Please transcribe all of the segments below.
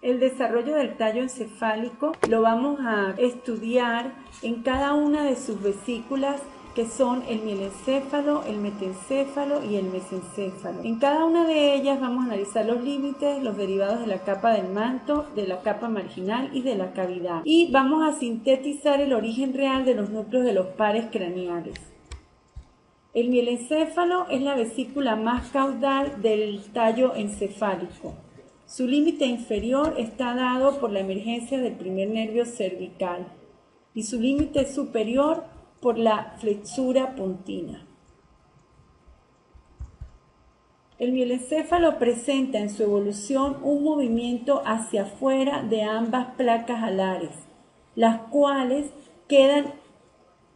El desarrollo del tallo encefálico lo vamos a estudiar en cada una de sus vesículas, que son el mielencéfalo, el metencéfalo y el mesencéfalo. En cada una de ellas vamos a analizar los límites, los derivados de la capa del manto, de la capa marginal y de la cavidad. Y vamos a sintetizar el origen real de los núcleos de los pares craneales. El mielencéfalo es la vesícula más caudal del tallo encefálico. Su límite inferior está dado por la emergencia del primer nervio cervical y su límite superior por la flexura pontina. El mielencéfalo presenta en su evolución un movimiento hacia afuera de ambas placas alares, las cuales quedan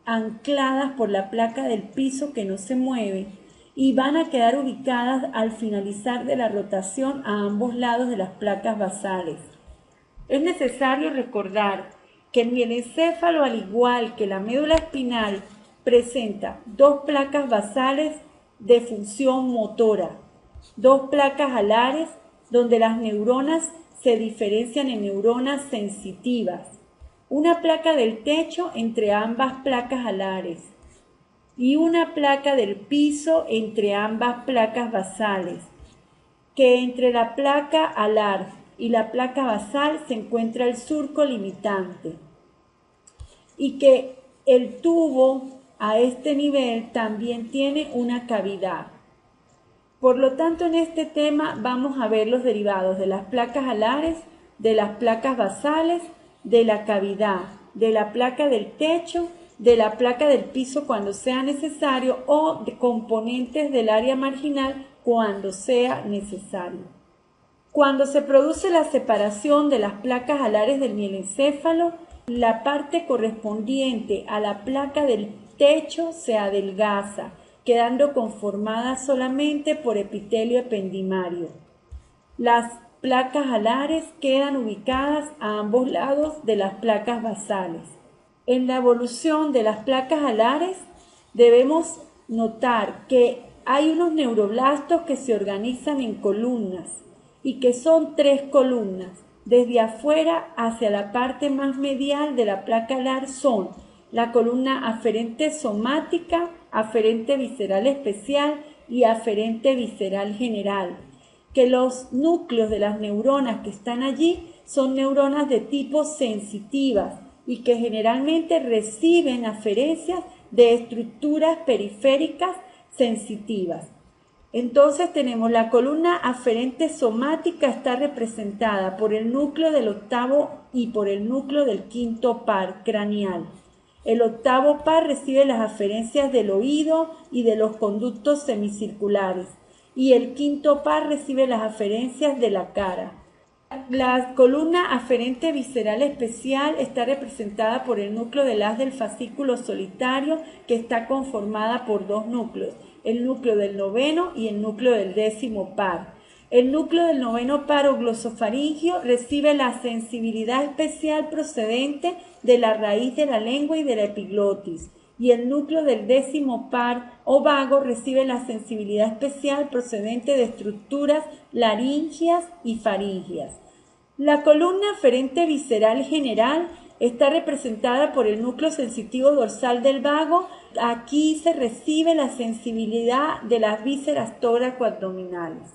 ancladas por la placa del piso que no se mueve y van a quedar ubicadas al finalizar de la rotación a ambos lados de las placas basales. Es necesario recordar que el mielencéfalo, al igual que la médula espinal, presenta dos placas basales de función motora, dos placas alares donde las neuronas se diferencian en neuronas sensitivas, una placa del techo entre ambas placas alares y una placa del piso entre ambas placas basales, que entre la placa alar y la placa basal se encuentra el surco limitante y que el tubo a este nivel también tiene una cavidad. Por lo tanto, en este tema vamos a ver los derivados de las placas alares, de las placas basales, de la cavidad, de la placa del techo, de la placa del piso cuando sea necesario o de componentes del área marginal cuando sea necesario. Cuando se produce la separación de las placas alares del mielencéfalo, la parte correspondiente a la placa del techo se adelgaza, quedando conformada solamente por epitelio ependimario. Las placas alares quedan ubicadas a ambos lados de las placas basales. En la evolución de las placas alares debemos notar que hay unos neuroblastos que se organizan en columnas y que son 3 columnas. Desde afuera hacia la parte más medial de la placa alar son la columna aferente somática, aferente visceral especial y aferente visceral general, que los núcleos de las neuronas que están allí son neuronas de tipo sensitivas y que generalmente reciben aferencias de estructuras periféricas sensitivas. Entonces tenemos la columna aferente somática, está representada por el núcleo del octavo y por el núcleo del quinto par craneal. El octavo par recibe las aferencias del oído y de los conductos semicirculares y el quinto par recibe las aferencias de la cara. La columna aferente visceral especial está representada por el núcleo del haz del fascículo solitario, que está conformada por 2 núcleos, el núcleo del noveno y el núcleo del 10º par. El núcleo del noveno par o glosofaringio recibe la sensibilidad especial procedente de la raíz de la lengua y de la epiglotis, y el núcleo del 10º par o vago recibe la sensibilidad especial procedente de estructuras laringias y faringias. La columna aferente visceral general está representada por el núcleo sensitivo dorsal del vago. Aquí se recibe la sensibilidad de las vísceras tóraco-abdominales.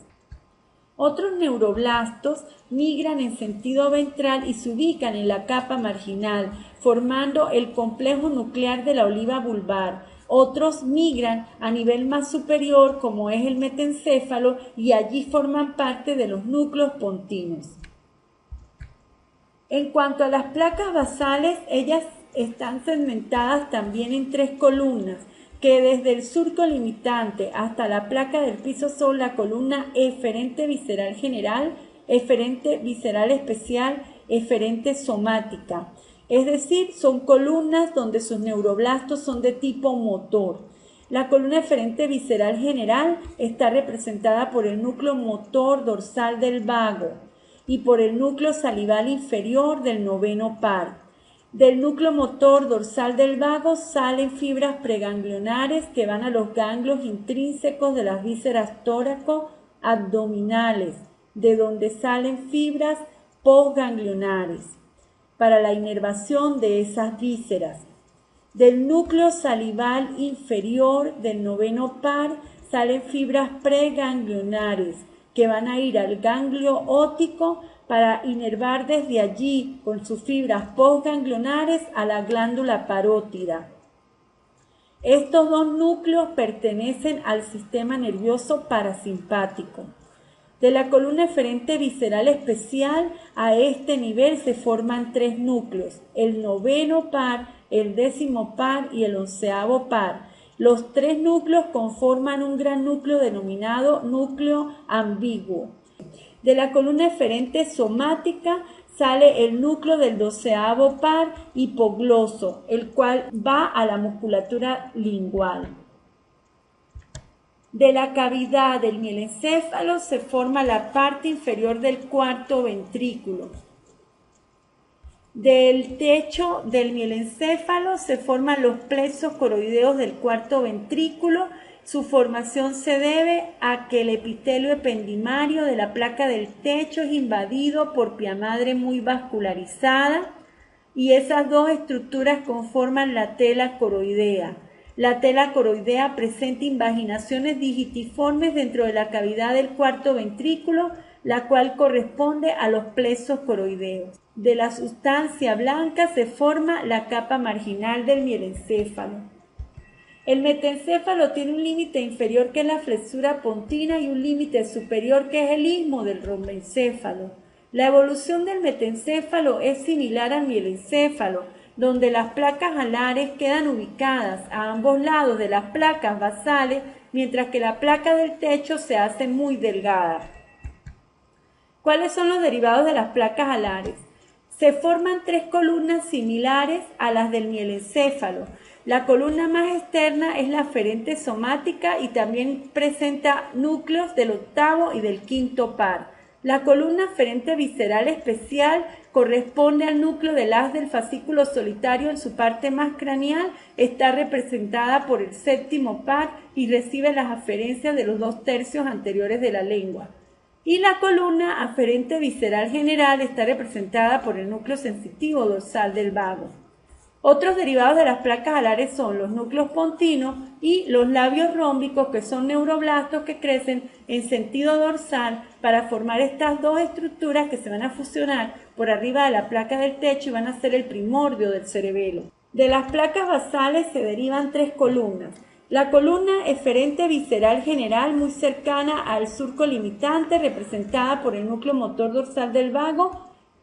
Otros neuroblastos migran en sentido ventral y se ubican en la capa marginal, formando el complejo nuclear de la oliva vulvar. Otros migran a nivel más superior, como es el metencéfalo, y allí forman parte de los núcleos pontinos. En cuanto a las placas basales, ellas están segmentadas también en 3 columnas, que desde el surco limitante hasta la placa del piso son la columna eferente visceral general, eferente visceral especial, eferente somática. Es decir, son columnas donde sus neuroblastos son de tipo motor. La columna eferente visceral general está representada por el núcleo motor dorsal del vago y por el núcleo salival inferior del noveno par. Del núcleo motor dorsal del vago salen fibras preganglionares que van a los ganglios intrínsecos de las vísceras tóraco-abdominales, de donde salen fibras postganglionares para la inervación de esas vísceras. Del núcleo salival inferior del noveno par salen fibras preganglionares que van a ir al ganglio óptico para inervar desde allí con sus fibras postganglionares a la glándula parótida. Estos dos núcleos pertenecen al sistema nervioso parasimpático. De la columna eferente visceral especial a este nivel se forman tres núcleos, el noveno par, el décimo par y el onceavo par. Los tres núcleos conforman un gran núcleo denominado núcleo ambiguo. De la columna eferente somática sale el núcleo del doceavo par hipogloso, el cual va a la musculatura lingual. De la cavidad del mielencéfalo se forma la parte inferior del cuarto ventrículo. Del techo del mielencéfalo se forman los plexos coroideos del cuarto ventrículo. Su formación se debe a que el epitelio ependimario de la placa del techo es invadido por pia madre muy vascularizada y esas dos estructuras conforman la tela coroidea. La tela coroidea presenta invaginaciones digitiformes dentro de la cavidad del cuarto ventrículo, la cual corresponde a los plexos coroideos. De la sustancia blanca se forma la capa marginal del mielencéfalo. El metencéfalo tiene un límite inferior que es la flexura pontina y un límite superior que es el istmo del rombencéfalo. La evolución del metencéfalo es similar al mielencéfalo, donde las placas alares quedan ubicadas a ambos lados de las placas basales, mientras que la placa del techo se hace muy delgada. ¿Cuáles son los derivados de las placas alares? Se forman tres columnas similares a las del mielencéfalo. La columna más externa es la aferente somática y también presenta núcleos del octavo y del quinto par. La columna aferente visceral especial corresponde al núcleo del haz del fascículo solitario en su parte más craneal, está representada por el séptimo par y recibe las aferencias de los 2/3 anteriores de la lengua. Y la columna aferente visceral general está representada por el núcleo sensitivo dorsal del vago. Otros derivados de las placas alares son los núcleos pontinos y los labios rómbicos, que son neuroblastos que crecen en sentido dorsal para formar estas dos estructuras que se van a fusionar por arriba de la placa del techo y van a ser el primordio del cerebelo. De las placas basales se derivan tres columnas. La columna eferente visceral general, muy cercana al surco limitante, representada por el núcleo motor dorsal del vago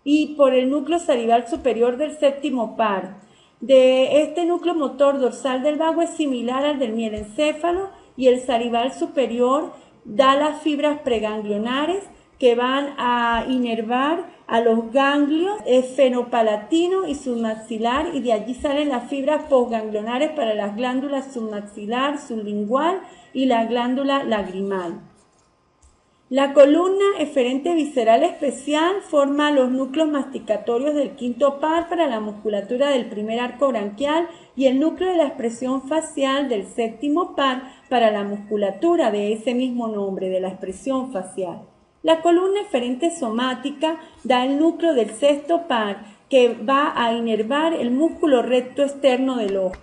y por el núcleo salival superior del séptimo par. De este núcleo motor dorsal del vago es similar al del mielencéfalo y el salival superior da las fibras preganglionares que van a inervar a los ganglios esfenopalatino y submaxilar, y de allí salen las fibras postganglionares para las glándulas submaxilar, sublingual y la glándula lagrimal. La columna eferente visceral especial forma los núcleos masticatorios del quinto par para la musculatura del primer arco branquial y el núcleo de la expresión facial del séptimo par para la musculatura de ese mismo nombre, de la expresión facial. La columna eferente somática da el núcleo del sexto par que va a inervar el músculo recto externo del ojo.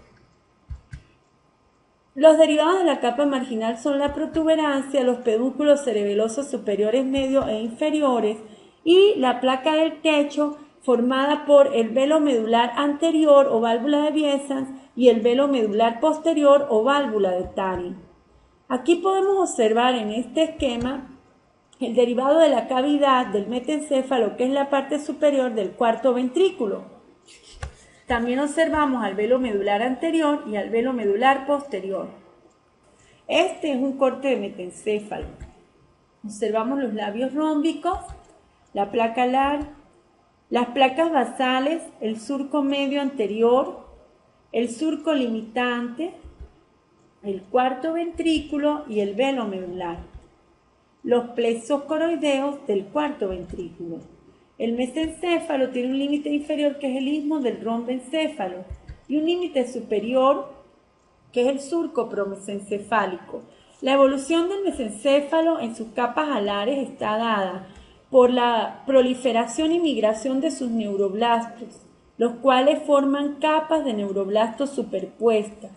Los derivados de la capa marginal son la protuberancia, los pedúnculos cerebelosos superiores, medios e inferiores y la placa del techo formada por el velo medular anterior o válvula de Viesans y el velo medular posterior o válvula de Taring. Aquí podemos observar en este esquema el derivado de la cavidad del metencéfalo, que es la parte superior del cuarto ventrículo. También observamos al velo medular anterior y al velo medular posterior. Este es un corte de metencéfalo. Observamos los labios rómbicos, la placa alar, las placas basales, el surco medio anterior, el surco limitante, el cuarto ventrículo y el velo medular. Los plexos coroideos del cuarto ventrículo. El mesencéfalo tiene un límite inferior que es el istmo del rombencéfalo y un límite superior que es el surco promesencefálico. La evolución del mesencéfalo en sus capas alares está dada por la proliferación y migración de sus neuroblastos, los cuales forman capas de neuroblastos superpuestas,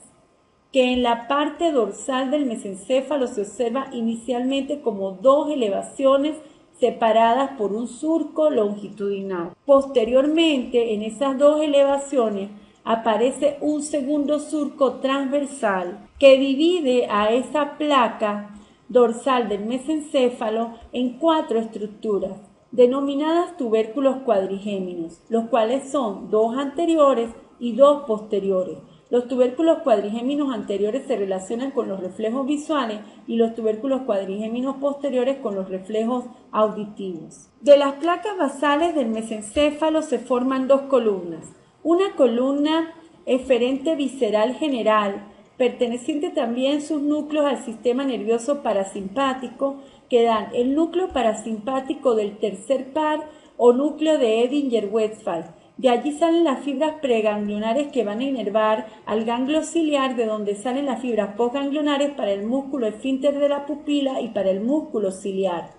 que en la parte dorsal del mesencéfalo se observa inicialmente como dos elevaciones separadas por un surco longitudinal. Posteriormente, en esas dos elevaciones aparece un segundo surco transversal que divide a esa placa dorsal del mesencéfalo en cuatro estructuras, denominadas tubérculos cuadrigéminos, los cuales son dos anteriores y dos posteriores. Los tubérculos cuadrigéminos anteriores se relacionan con los reflejos visuales y los tubérculos cuadrigéminos posteriores con los reflejos auditivos. De las placas basales del mesencéfalo se forman dos columnas. Una columna eferente visceral general, perteneciente también sus núcleos al sistema nervioso parasimpático, que dan el núcleo parasimpático del tercer par o núcleo de Edinger-Westphal. De allí salen las fibras preganglionares que van a inervar al ganglio ciliar, de donde salen las fibras postganglionares para el músculo esfínter de la pupila y para el músculo ciliar.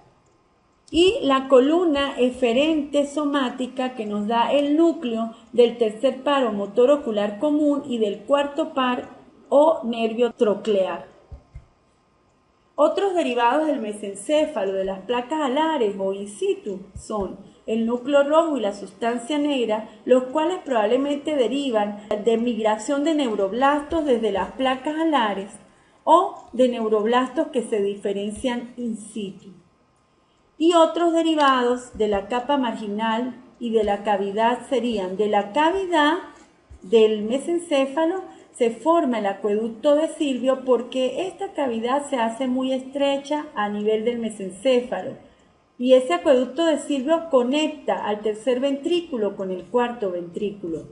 Y la columna eferente somática, que nos da el núcleo del tercer par o motor ocular común y del cuarto par o nervio troclear. Otros derivados del mesencéfalo de las placas alares o in situ son el núcleo rojo y la sustancia negra, los cuales probablemente derivan de migración de neuroblastos desde las placas alares o de neuroblastos que se diferencian in situ. Y otros derivados de la capa marginal y de la cavidad serían: de la cavidad del mesencéfalo se forma el acueducto de Silvio, porque esta cavidad se hace muy estrecha a nivel del mesencéfalo y ese acueducto de Silvio conecta al tercer ventrículo con el cuarto ventrículo,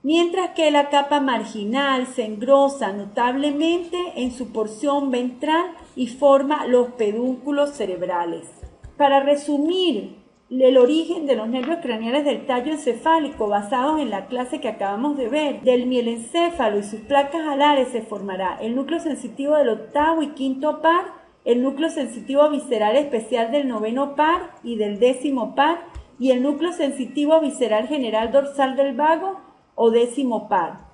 mientras que la capa marginal se engrosa notablemente en su porción ventral y forma los pedúnculos cerebrales. Para resumir el origen de los nervios craneales del tallo encefálico, basados en la clase que acabamos de ver, del mielencéfalo y sus placas alares se formará el núcleo sensitivo del octavo y quinto par, el núcleo sensitivo visceral especial del noveno par y del décimo par, y el núcleo sensitivo visceral general dorsal del vago o décimo par.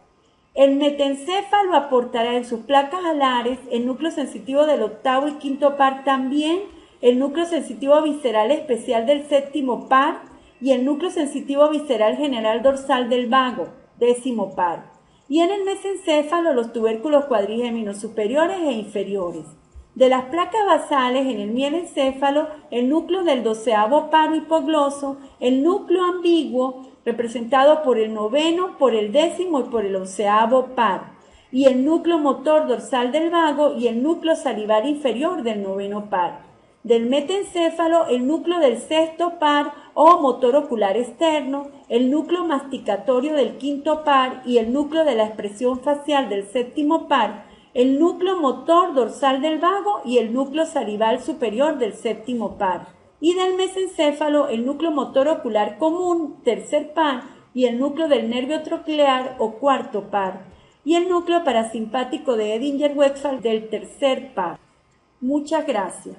El metencéfalo aportará en sus placas alares el núcleo sensitivo del octavo y quinto par también, el núcleo sensitivo visceral especial del séptimo par y el núcleo sensitivo visceral general dorsal del vago, décimo par. Y en el mesencéfalo los tubérculos cuadrigéminos superiores e inferiores. De las placas basales en el mielencéfalo, el núcleo del doceavo par hipogloso, el núcleo ambiguo, representado por el noveno, por el décimo y por el onceavo par, y el núcleo motor dorsal del vago y el núcleo salivar inferior del noveno par. Del metencéfalo, el núcleo del sexto par o motor ocular externo, el núcleo masticatorio del quinto par y el núcleo de la expresión facial del séptimo par, el núcleo motor dorsal del vago y el núcleo salival superior del séptimo par. Y del mesencéfalo, el núcleo motor ocular común, tercer par, y el núcleo del nervio troclear o cuarto par, y el núcleo parasimpático de Edinger-Westphal del tercer par. Muchas gracias.